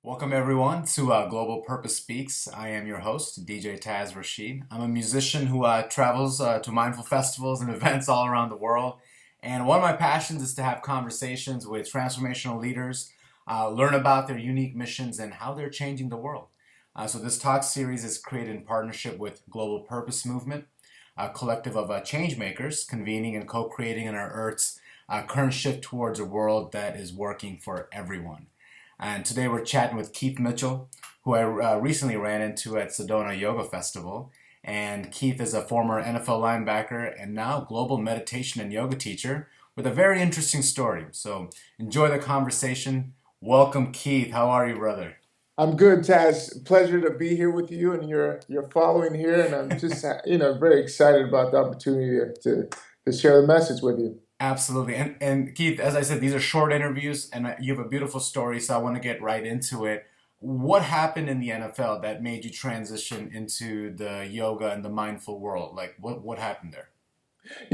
Welcome everyone to Global Purpose Speaks. I am your host, DJ Taz Rashid. I'm a musician who travels to mindful festivals and events all around the world. And one of my passions is to have conversations with transformational leaders, learn about their unique missions and how they're changing the world. So this talk series is created in partnership with Global Purpose Movement, a collective of change makers convening and co-creating in our Earth's current shift towards a world that is working for everyone. And today we're chatting with Keith Mitchell, who I recently ran into at Sedona Yoga Festival. And Keith is a former NFL linebacker and now global meditation and yoga teacher with a very interesting story. So enjoy the conversation. Welcome, Keith. How are you, brother? I'm good, Taz. Pleasure to be here with you and your following here, and I'm just very excited about the opportunity to share the message with you. Absolutely. And Keith, as I said, these are short interviews and you have a beautiful story, so I want to get right into it. What happened in the NFL that made you transition into the yoga and the mindful world? Like what happened there?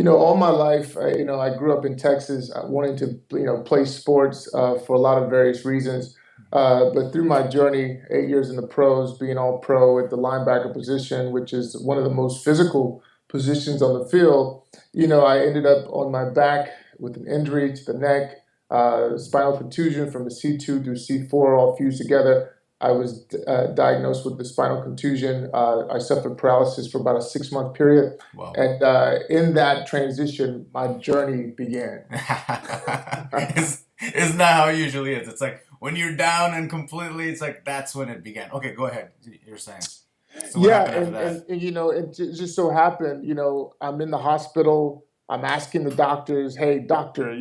All my life, I grew up in Texas, wanting to play sports for a lot of various reasons. But through my journey, 8 years in the pros, being all pro at the linebacker position, which is one of the most physical positions on the field, I ended up on my back with an injury to the neck, spinal contusion from the C2 through C4, all fused together. I was diagnosed with the spinal contusion. I suffered paralysis for about a 6 month period. Wow. And in that transition, my journey began. Isn't that how it usually is? It's like when you're down and completely, it's like that's when it began. Okay, go ahead. You're saying. So what Yeah, happened after that? it just so happened, I'm in the hospital. I'm asking the doctors, "Hey, doctor,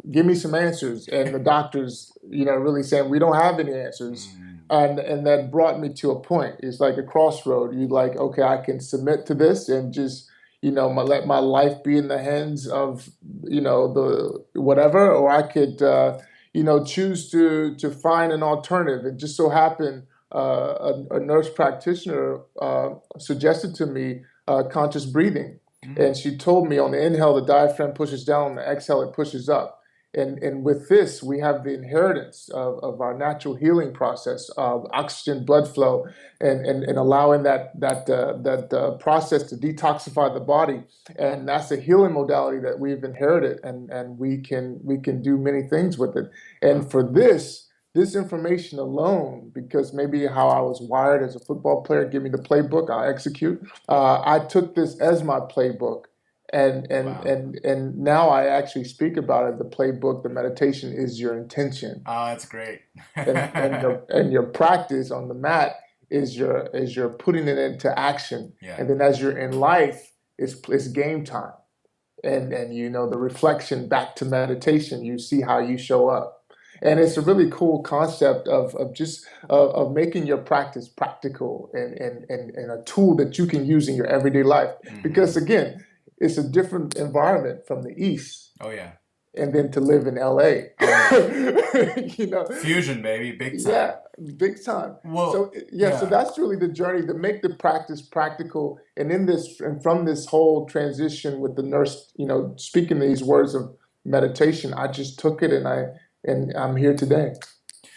give me some answers." And the doctors, really saying, "We don't have any answers." Mm, And that brought me to a point. It's like a crossroad. You like, okay, I can submit to this and just, let my life be in the hands of, the whatever, or I could, choose to find an alternative. It just so happened a nurse practitioner suggested to me conscious breathing. mm. And she told me on the inhale, the diaphragm pushes down, on the exhale, it pushes up. And with this, we have the inheritance of our natural healing process of oxygen, blood flow, and allowing that process to detoxify the body. And that's a healing modality that we've inherited, and we can do many things with it. And for this information alone, because maybe how I was wired as a football player, give me the playbook, I'll execute. I took this as my playbook, Wow. and now I actually speak about it. The playbook, the meditation is your intention, Oh, that's great. and your practice on the mat is your putting it into action. Yeah. And then as you're in life, it's game time, and the reflection back to meditation. You see how you show up. And it's a really cool concept of making your practice practical and a tool that you can use in your everyday life. Hmm. Because again, it's a different environment from the East Oh yeah. and then to live in LA. Oh yeah. you know, Fusion, baby, big time. yeah, big time. Well, So yeah. that's really the journey to make the practice practical. And from this whole transition with the nurse, speaking these words of meditation, I just took it and I'm here today.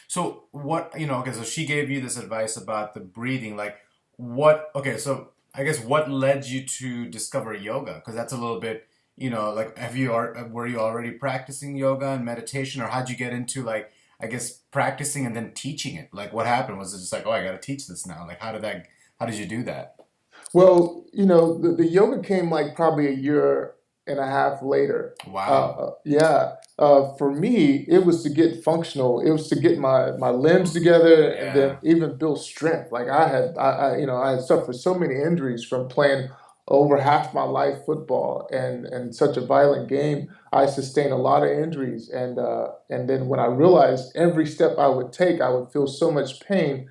So okay, so she gave you this advice about the breathing. Like okay, so I guess what led you to discover yoga? Because that's a little bit, like were you already practicing yoga and meditation, or how'd you get into, like, I guess, practicing and then teaching it? Like what happened? Was it just like, oh, I got to teach this now? Like how did you do that? Well, the yoga came like probably a year and a half later. Wow. Yeah. For me, it was to get functional. It was to get my limbs together and then Yeah. even build strength. Like I had suffered so many injuries from playing over half my life football and such a violent game. I sustained a lot of injuries, and then when I realized every step I would take, I would feel so much pain.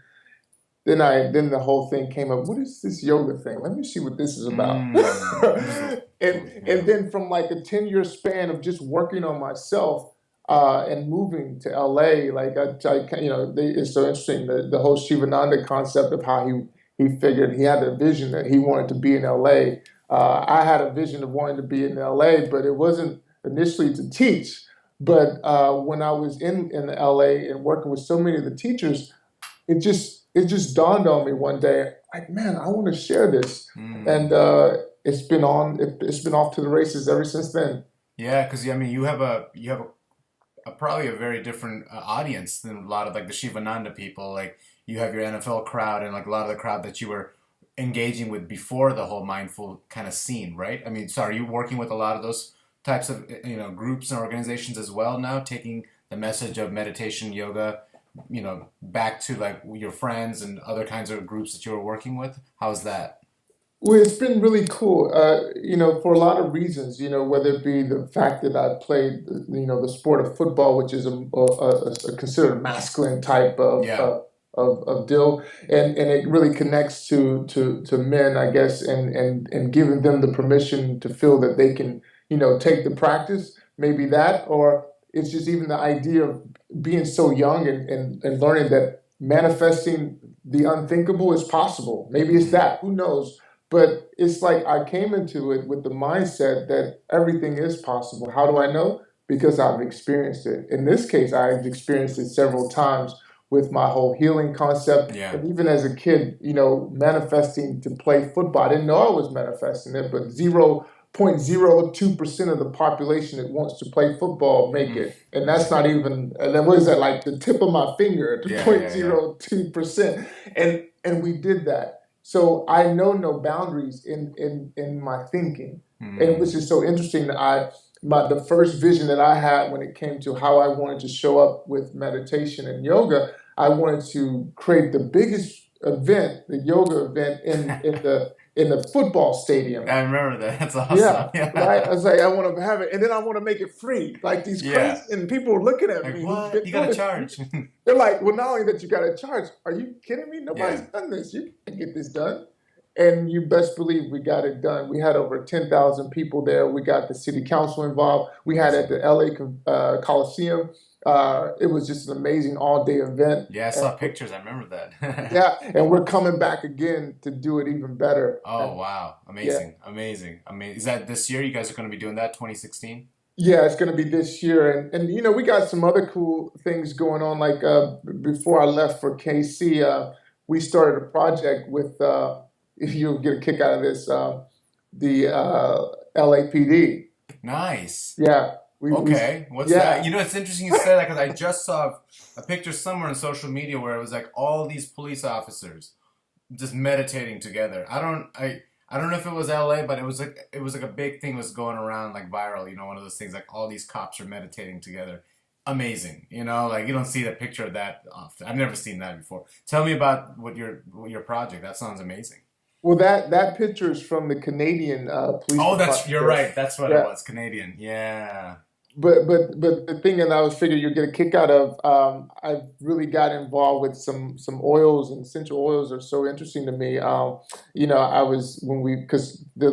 Then the whole thing came up. What is this yoga thing? Let me see what this is about. I'm just and yeah. then from like a 10-year span of just working on myself and moving to LA, like it's so interesting the whole Shivananda concept of how he figured he had a vision that he wanted to be in LA. I had a vision of wanting to be in LA, but it wasn't initially to teach. But when I was in LA and working with so many of the teachers, it just dawned on me one day, like, man, I want to share this, and Mm. it's been off to the races ever since then. Yeah, because I mean, you have a probably a very different audience than a lot of like the Shivananda people. Like you have your NFL crowd and like a lot of the crowd that you were engaging with before the whole mindful kind of scene, right? I mean, so are you working with a lot of those types of groups and organizations as well now, taking the message of meditation, yoga, back to like your friends and other kinds of groups that you were working with? How's that? Well, it's been really cool, for a lot of reasons, whether it be the fact that I played, the sport of football, which is a considered masculine type Yeah. of deal, and it really connects to men, I guess, and giving them the permission to feel that they can, take the practice, maybe that, or it's just even the idea of being so young and learning that manifesting the unthinkable is possible. Maybe it's Mm. that, who knows? But it's like I came into it with the mindset that everything is possible. How do I know? Because I've experienced it. In this case, I've experienced it several times with my whole healing concept. Yeah. And even as a kid, manifesting to play football. I didn't know I was manifesting it, but 0.02% of the population that wants to play football make Mm. it. And that's not even, and then what is that, like the tip of my finger, the Yeah, yeah, yeah. 0.02%. And we did that. So I know no boundaries in my thinking, and which Mm. is so interesting. The first vision that I had when it came to how I wanted to show up with meditation and yoga, I wanted to create the biggest event, the yoga event in the football stadium. I remember that. That's awesome. Yeah, right. I Yeah. was like, I want to have it, and then I want to make it free. Like these crazy, Yeah. and people are looking at Like me who've what? been You doing gotta this. charge. They're like, well, not only that you got to charge. Are you kidding me? Nobody's Yeah. done this. You can get this done. And you best believe we got it done. We had over 10,000 people there. We got the city council involved. We had at Awesome. the LA Coliseum. It was just an amazing all day event. Yeah, I And saw pictures. I remember that. yeah, and we're coming back again to do it even better. Oh, And wow. yeah, Amazing. Amazing. Amazing. Is that this year you guys are going to be doing that, 2016? yeah, it's going to be this year. And we got some other cool things going on. Like before I left for KC, we started a project with, if you'll get a kick out of this, the LAPD. Nice. Yeah, Okay. What's that? yeah, It's interesting you say that because I just saw a picture somewhere on social media where it was like all these police officers just meditating together. I don't know if it was LA, but it was like a big thing was going around like viral, one of those things like all these cops are meditating together. Amazing. Like you don't see the picture of that often. I've never seen that before. Tell me about what your project. That sounds amazing. well, that picture is from the Canadian police Oh, that's department you're there. right. That's what it Yeah, was. Canadian. Yeah. but the thing that I was figuring you'd get a kick out of, I really got involved with some oils, and essential oils are so interesting to me. I was when we because the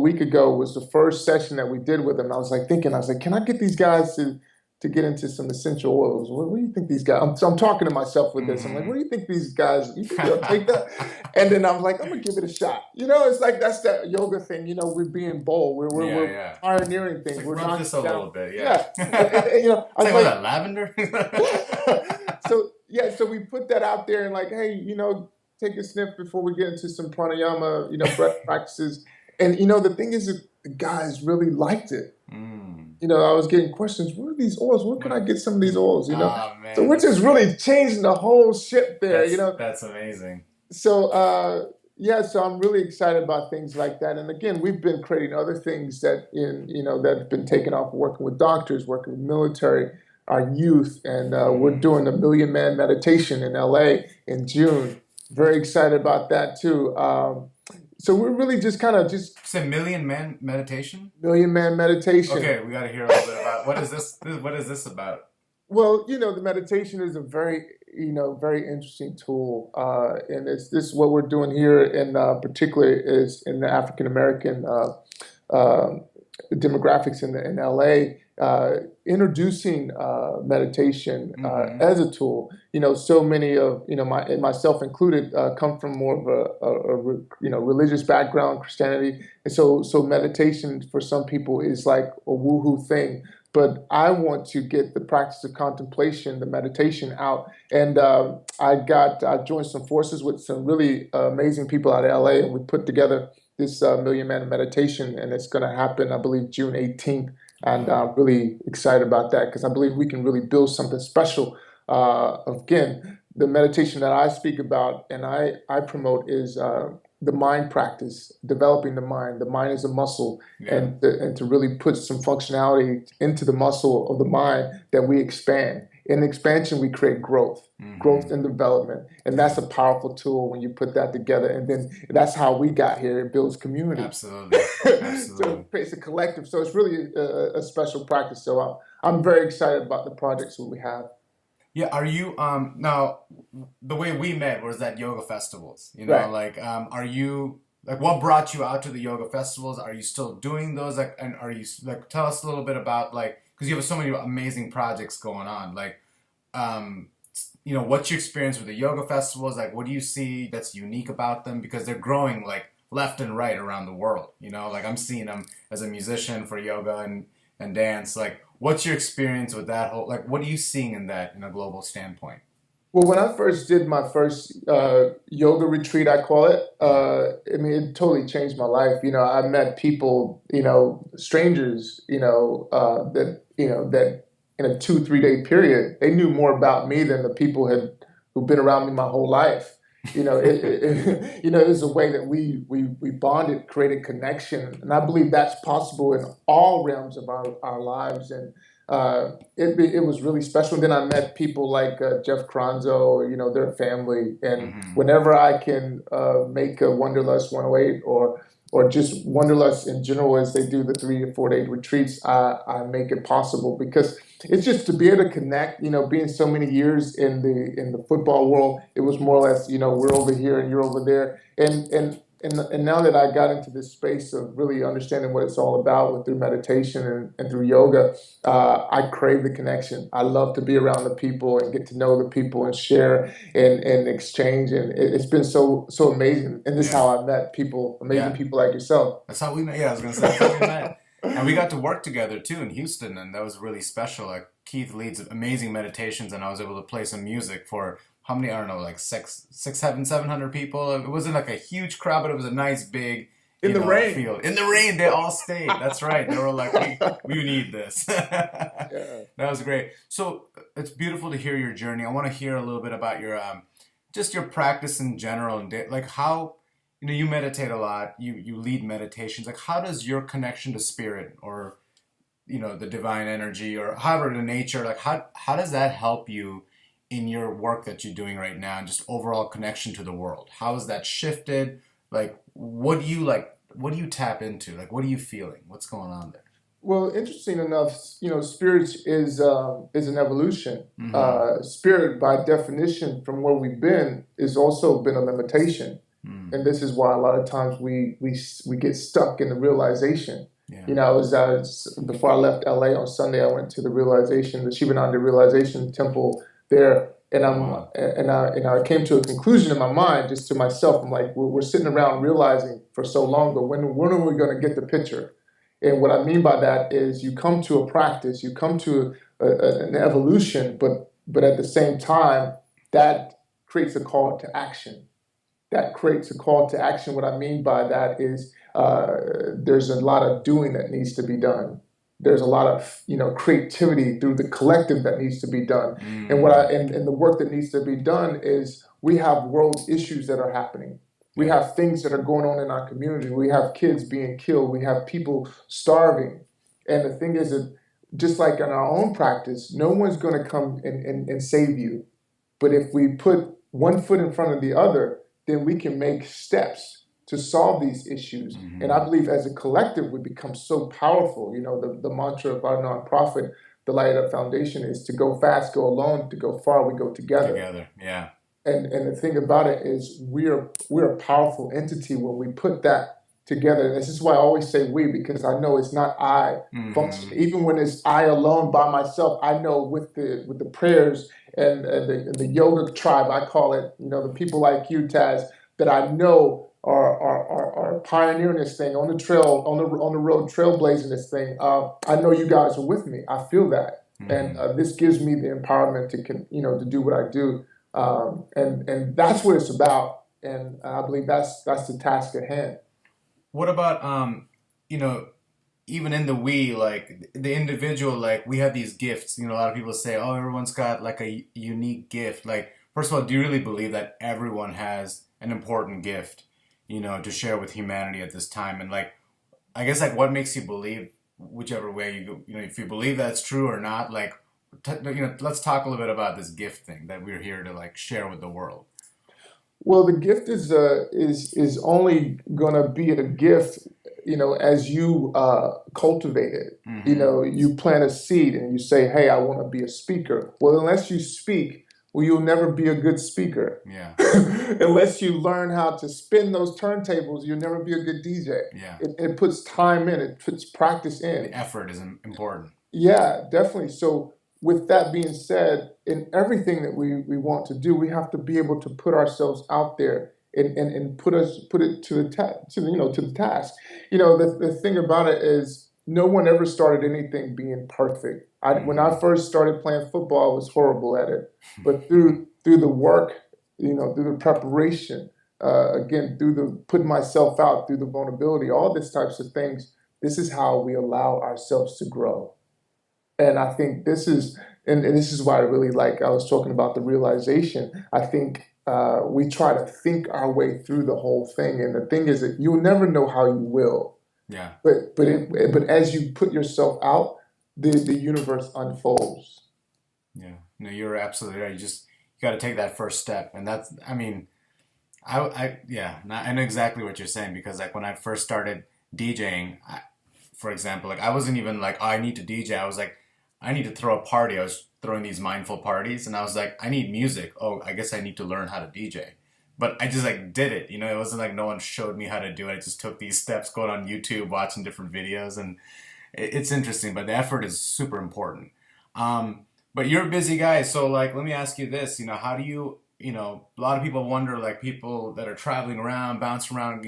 week ago was the first session that we did with them. I was like thinking, I was like, can I get these guys to get into some essential oils? What do you think these guys? So I'm talking to myself with this. I'm like, Mm-hmm. what do you think these guys? You think they'll take that? And then I'm like, I'm gonna give it a shot. It's like that's that yoga thing. We're being bold. Yeah, We're yeah. pioneering It's things. like We're rub knocking this a down. little bit, yeah. Yeah, I It's was like what like, that lavender? so yeah, so we put that out there and like, hey, take a sniff before we get into some pranayama, breath practices. And the thing is that the guys really liked it. Mm. I was getting questions, where are these oils? Where can I What? get some of these oils? Oh So man, which is really changing the whole ship there, that's amazing. so yeah, so I'm really excited about things like that. And again, we've been creating other things that have been taken off, working with doctors, working with military, our youth, and we're Mm. doing a Million Man meditation in LA in June. Very excited about that too. So we're really just kind of just It's a million man meditation. Million Man meditation. Okay, we got to hear a little bit about what is this? What is this about? Well, the meditation is a very, very interesting tool, and it's this what we're doing here in particular is in the African American uh, demographics in LA, introducing meditation Mm-hmm. as a tool. So many of and myself included come from more of religious background, Christianity, and so meditation for some people is like a woohoo thing. but I want to get the practice of contemplation, the meditation out. And I joined some forces with some really amazing people out of LA, and we put together this Million Man Meditation, and it's going to happen, I believe, June 18th. And Wow. I'm really excited about that because I believe we can really build something special. Again, the meditation that I speak about and I promote is the mind practice, developing the mind. The mind is a muscle, Yeah. and to really put some functionality into the muscle of the mind that we expand. In expansion, we create growth Hmm. and development. And that's a powerful tool when you put that together. And then that's how we got here. It builds community. Absolutely. So Absolutely. it creates a collective. So it's really a special practice. So I'm very excited about the projects that we have. Yeah, are you now the way we met was at yoga festivals, Right. like are you like what brought you out to the yoga festivals? Are you still doing those? Like, and are you like tell us a little bit about like because you have so many amazing projects going on. Like um what's your experience with the yoga festivals? Like what do you see that's unique about them because they're growing like left and right around the world, like I'm seeing them as a musician for yoga and dance. Like what's your experience with that whole like what are you seeing in that in a global standpoint? Well, when I first did my first yoga retreat, I call it, Yeah. I mean, it totally changed my life. I met people, strangers, that in a 2, 3 day period, they knew more about me than the people who've been around me my whole life. It was a way that we bonded, created connection, and I believe that's possible in all realms of our lives. And it was really special. And then I met people like Jeff Kronzo, their family. And Hmm. whenever I can make a Wanderlust 108 or just Wanderlust in general, as they do the 3 to 4 day retreats, I make it possible because it's just to be able to connect. Being so many years in the football world, it was more or less, we're over here and you're over there, and now that I got into this space of really understanding what it's all about through meditation and through yoga, I crave the connection. I love to be around the people and get to know the people and share and exchange. And it's been so amazing. And this is Yeah. how I met people, amazing Yeah. people like yourself. That's how we met. Yeah, I was gonna say that's how we met. And we got to work together too in Houston, and that was really special. Like Keith leads amazing meditations, and I was able to play some music for how many? I don't know, like six, 700 people. It wasn't like a huge crowd, but it was a nice big, In the rain. field. In the rain, they all stayed. That's right. They were like, we need this. Yeah. That was great. So it's beautiful to hear your journey. I want to hear a little bit about your just your practice in general and like how you meditate a lot. You lead meditations. Like how does your connection to spirit or the divine energy or however to nature like how does that help you in your work that you're doing right now and just overall connection to the world? How has that shifted? Like what do you tap into? Like what are you feeling? What's going on there? Well, interesting enough, spirit is an evolution. Mm-hmm. Spirit, by definition, from where we've been, is also been a limitation, Mm. and this is why a lot of times we get stuck in the realization. Yeah. Before I left LA on Sunday, I went to the Shivananda Realization Temple there, and Oh wow. I came to a conclusion in my mind, just to myself. I'm like, we're sitting around realizing for so long, but when are we going to get the picture? And what I mean by that is you come to a practice, you come to an evolution, but at the same time, that creates a call to action. That creates a call to action. What I mean by that is there's a lot of doing that needs to be done. There's a lot of creativity through the collective that needs to be done. And Mm. and the work that needs to be done is we have world issues that are happening. We Yeah. have things that are going on in our community. We have kids being killed. We have people starving. And the thing is that just like in our own practice, no one's going to come and save you. But if we put one foot in front of the other, then we can make steps to solve these issues. And I Mm-hmm. believe as a collective, we become so powerful. The mantra of our nonprofit, the Light Up Foundation, is to go fast, go alone, to go far, we go together. Together. Yeah. And the thing about it is we're a powerful entity when we put that together. And this is why I always say we, because I know it's not I function. Mm-hmm. Even when it's I alone by myself, I know with the prayers and the yoga tribe, I call it, the people like you, Taz, that I know are pioneering this thing on the trail, on the road, trailblazing this thing. I know you guys are with me. I feel that, and Hmm. this gives me the empowerment to do what I do, and that's what it's about. And I believe that's the task at hand. What about you know, even in the we, like the individual, like we have these gifts. A lot of people say, oh, everyone's got like a unique gift. Like, first of all, do you really believe that everyone has an important gift, to share with humanity at this time? And like, I guess like what makes you believe whichever way you go, if you believe that's true or not, like, let's talk a little bit about this gift thing that we're here to like share with the world. Well, the gift is only gonna be a gift, as you cultivate it. Mm-hmm. You plant a seed and you say, "Hey, I want to be a speaker." Well, unless you speak, well, you'll never be a good speaker. Yeah. Unless you learn how to spin those turntables, you'll never be a good DJ. Yeah. It puts time in, it puts practice The in. effort is important. Yeah, definitely. So, with that being said, in everything that we want to do, we have to be able to put ourselves out there and put it to the to the task. The thing about it is no one ever started anything being perfect. When I Mm-hmm. first started playing football, I was horrible at it. But through the work, through the preparation, again, through the putting myself out, through the vulnerability, all these types of things, this is how we allow ourselves to grow. And I think and this is why I really like, I was talking about the realization. I think we try to think our way through the whole thing. And the thing is that you'll never know how you will. Yeah. But as you put yourself out, the universe unfolds. Yeah. No, you're absolutely right. You got to take that first step, and that's, I mean, yeah, I know exactly what you're saying because like when I first started DJing, for example, like I wasn't even like, oh, I need to DJ. I was like, I need to throw a party. I was throwing these mindful parties, and I was like, I need music. Oh, I guess I need to learn how to DJ. But I just like did it. It wasn't like no one showed me how to do it. I just took these steps, going on YouTube, watching different videos, and it's interesting. But the effort is super important. But you're a busy guy, so like, let me ask you this. How do you? A lot of people wonder, like people that are traveling around, bouncing around,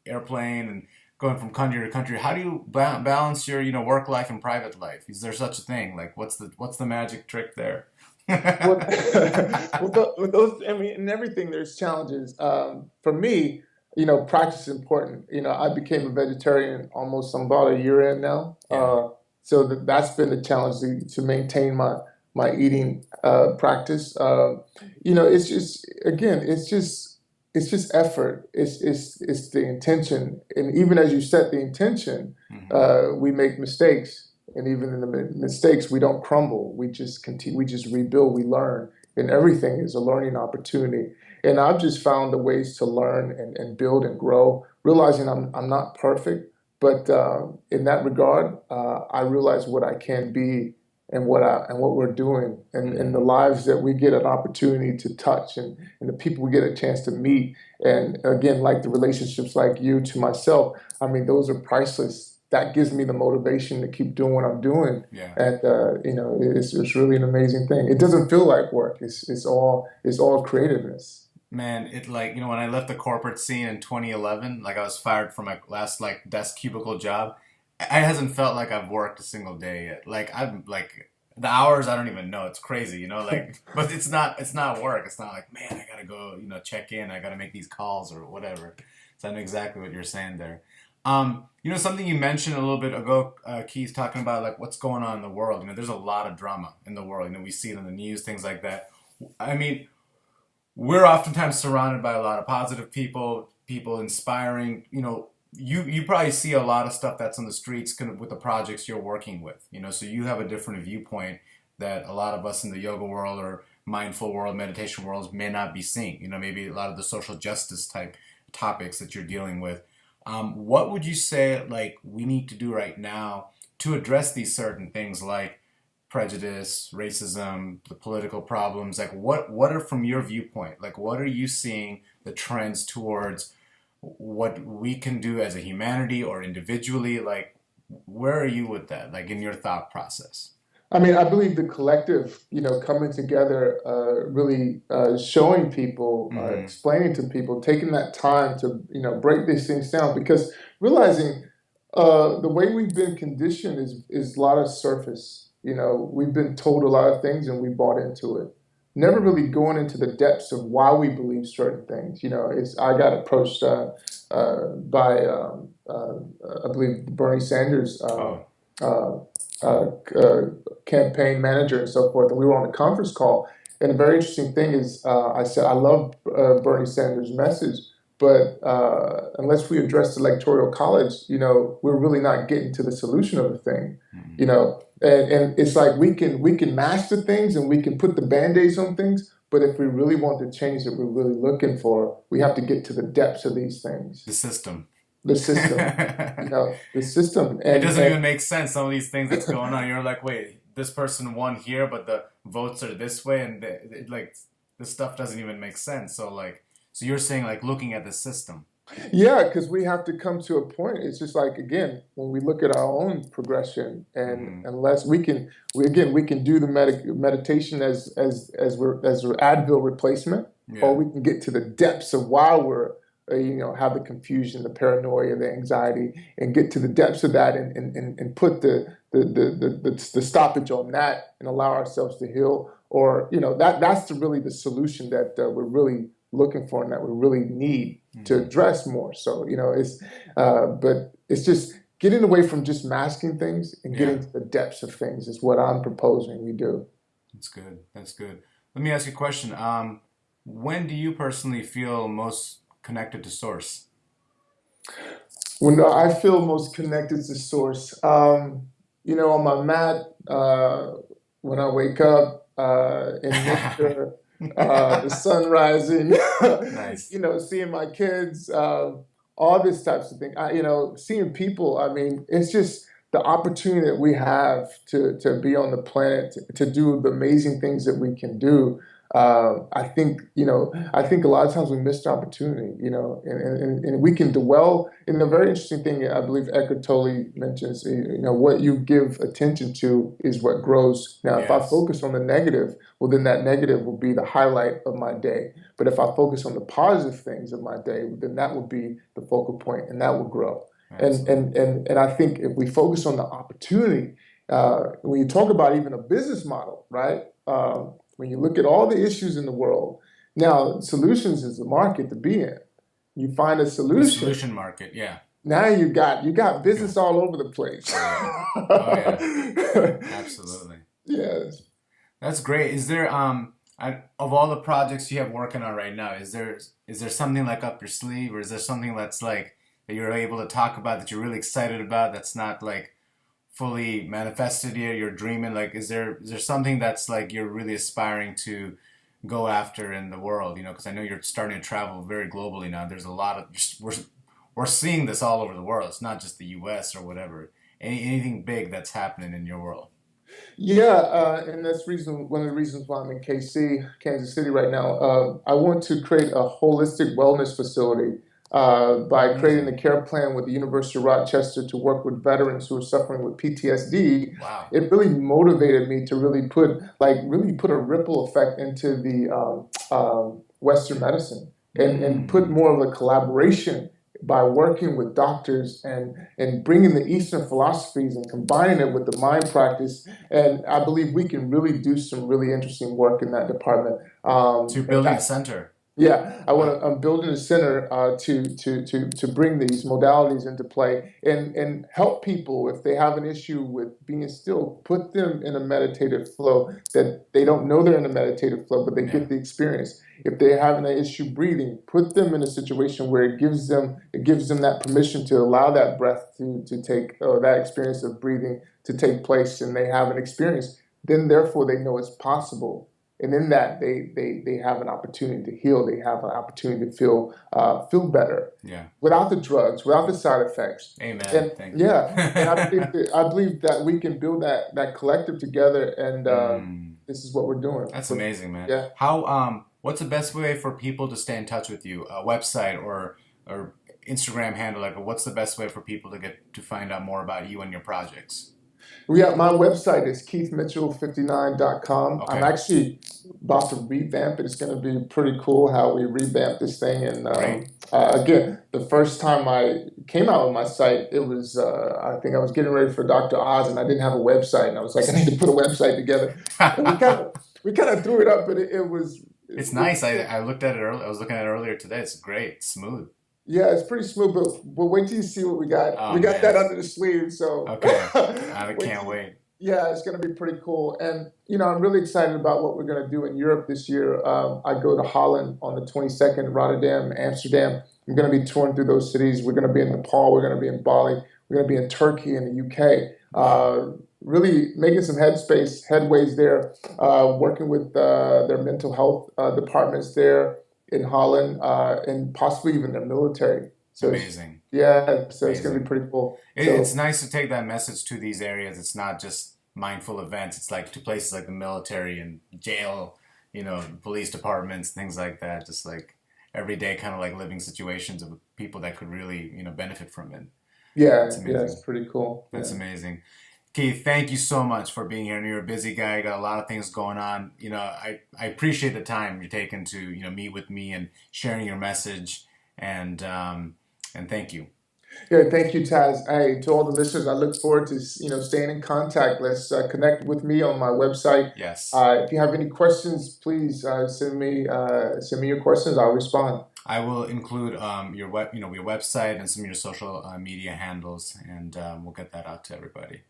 airplane and going from country to country. How do you balance your, work life and private life? Is there such a thing? Like, what's the magic trick there? Well, with those, I mean, in everything, there's challenges. For me, practice is important. I became a vegetarian almost about a year in now. Yeah. So that's been the challenge to maintain my eating practice. It's just again, it's just effort. It's the intention, and even as you set the intention, Hmm. we make mistakes, and even in the mistakes, we don't crumble. We just continue. We just rebuild. We learn, and everything is a learning opportunity. And I've just found the ways to learn and build and grow, realizing I'm not perfect, but in that regard, I realize what I can be and what we're doing and the Hmm. lives that we get an opportunity to touch and the people we get a chance to meet. And again, like the relationships like you to myself, I mean, those are priceless. That gives me the motivation to keep doing what I'm doing. Yeah. And it's really an amazing thing. It doesn't feel like work. It's all creativeness. Man, it like, when I left the corporate scene in 2011, like I was fired from my last like desk cubicle job. It hasn't felt like I've worked a single day yet. Like I'm like the hours I don't even know. It's crazy, like but it's not work. It's not like, man, I gotta go, check in, I gotta make these calls or whatever. So I know exactly what you're saying there. Something you mentioned a little bit ago, Keith, talking about like what's going on in the world. There's a lot of drama in the world. We see it in the news, things like that. I mean, we're oftentimes surrounded by a lot of positive people inspiring. You probably see a lot of stuff that's on the streets kind of with the projects you're working with. So you have a different viewpoint that a lot of us in the yoga world or mindful world, meditation worlds may not be seeing. Maybe a lot of the social justice type topics that you're dealing with. What would you say like we need to do right now to address these certain things like prejudice, racism, the political problems? Like what are from your viewpoint? Like what are you seeing the trends towards what we can do as a humanity or individually? Like where are you with that? Like in your thought process? I mean, I believe the collective, coming together, really showing people, Mm-hmm. explaining to people, taking that time to, break these things down, because realizing the way we've been conditioned is a lot of surface. We've been told a lot of things and we bought into it. Never really going into the depths of why we believe certain things. I got approached by, I believe, Bernie Sanders. Oh, Uh, uh, Campaign manager and so forth, and we were on a conference call. And the very interesting thing is, I said I love Bernie Sanders' message, but unless we address the electoral college, we're really not getting to the solution of the thing. mm-hmm. And it's like we can master things and we can put the band-aids on things, but if we really want the change that we're really looking for, we have to get to the depths of these things. The system. The system, the system, It and doesn't even make sense. Some of these things that's going on, you're like, wait, this person won here, but the votes are this way, and like this stuff doesn't even make sense. So like, so you're saying like looking at the system. yeah, because we have to come to a point. It's just like, again, when we look at our own progression, and Mm-hmm. unless we can do the meditation as we're Advil replacement, or Yeah. we can get to the depths of why we're have the confusion, the paranoia, the anxiety, and get to the depths of that, and put the stoppage on that, and allow ourselves to heal. Or that's really the solution that we're really looking for and that we really need to Mm-hmm. address more. So but it's just getting away from just masking things and Yeah. getting to the depths of things is what I'm proposing we do. That's good. That's good. Let me ask you a question. When do you personally feel most connected to source? When I feel most connected to source, on my mat, when I wake up, in nature, the sun rising, Nice. seeing my kids, all this types of thing. Seeing people. I mean, it's just the opportunity that we have to be on the planet, to do the amazing things that we can do. I think a lot of times we miss the opportunity, and we can dwell. And the very interesting thing I believe Eckhart Tolle mentions, what you give attention to is what grows. Now, if I Yes. focus on the negative, well, then that negative will be the highlight of my day. But if I focus on the positive things of my day, then that will be the focal point, and that will grow. And Absolutely. and and and I think if we focus on the opportunity, when you talk about even a business model, right? When you look at all the issues in the world, now solutions is the market to be in. You find a The solution. solution market. Yeah. Now you got Yeah. business all over the place. Oh yeah. Oh yeah. Absolutely. Yes. That's great. Is there of all the projects you have working on right now, is there something like up your sleeve, or is there something that's like that you're able to talk about that you're really excited about that's not like fully manifested yet? You're dreaming like is there something that's like you're really aspiring to go after in the world? Because I know you're starting to travel very globally now. There's a lot of we're seeing this all over the world. It's not just the U.S. or whatever. Anything big that's happening in your world? Yeah, and that's one of the reasons why I'm in KC, Kansas City right now. I want to create a holistic wellness facility by creating a Amazing. care plan with the University of Rochester to work with veterans who are suffering with PTSD. Wow. It really motivated me to really put a ripple effect into the Western medicine, and put Mm. more of a collaboration by working with doctors, and bringing the Eastern philosophies and combining it with the mind practice. And I believe we can really do some really interesting work in that department. So you're And building a that, center. yeah, Wow. I'm building a center to bring these modalities into play, and help people if they have an issue with being still, put them in a meditative flow that they don't know they're in a meditative flow, but they Yeah. get the experience. If they're having an issue breathing, put them in a situation where it gives them that permission to allow that breath to take, or that experience of breathing to take place, and they have an experience. Then therefore they know it's possible, and in that they have an opportunity to heal. They have an opportunity to feel better Yeah. without the drugs, without the side effects. Amen. And Thank you. yeah, and I believe that we can build that collective together, and Mm. this is what we're doing. That's So amazing, man. yeah. What's the best way for people to stay in touch with you? A website or Instagram handle? Like, what's the best way for people to get to find out more about you and your projects? My website is keithmitchell59.com. I'm Okay, actually about to revamp it. It's going to be pretty cool how we revamp this thing. And great. again, the first time I came out with my site, it was, I think I was getting ready for Dr. Oz and I didn't have a website. And I was like, I need to put a website together. And we kind of threw it up, but It's it nice. I looked at it earlier. I was looking at it earlier today. It's great, smooth. yeah, it's pretty smooth, but wait till you see what we got. Oh We got that man. under the sleeve, so Okay, I wait can't till wait. yeah, it's going to be pretty cool. And I'm really excited about what we're going to do in Europe this year. I go to Holland on the 22nd, Rotterdam, Amsterdam. I'm going to be touring through those cities. We're going to be in Nepal. We're going to be in Bali. We're going to be in Turkey and the UK. Wow, Really making some headways there. Working with their mental health departments there in Holland, and possibly even their military. So amazing, yeah, so it's going to be amazing. pretty cool. It's So nice to take that message to these areas. It's not just mindful events. It's like to places like the military and jail, police departments, things like that. Just like everyday kind of like living situations of people that could really, benefit from it. It's yeah, it's amazing. pretty cool. That's Yeah. amazing. Keith, thank you so much for being here. And you're a busy guy. You got a lot of things going on. I appreciate the time you're taking to, meet with me and sharing your message. And thank you. Yeah, thank you, Taz. Hey, to all the listeners, I look forward to staying in contact. Let's connect with me on my website. Yes. If you have any questions, please send me your questions. I'll respond. I will include your website and some of your social media handles, and we'll get that out to everybody.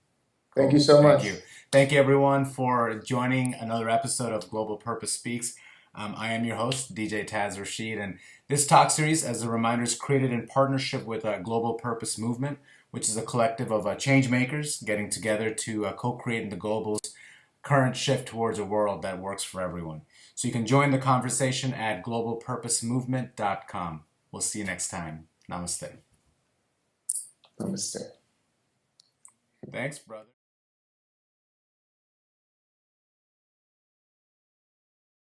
Thank you Cool. so Thank much. you. Thank you, everyone, for joining another episode of Global Purpose Speaks. I am your host, DJ Taz Rashid, and this talk series, as a reminder, is created in partnership with Global Purpose Movement, which is a collective of change makers getting together to co-create the global's current shift towards a world that works for everyone. So you can join the conversation at globalpurposemovement.com. We'll see you next time. Namaste. Namaste. Thanks, brother.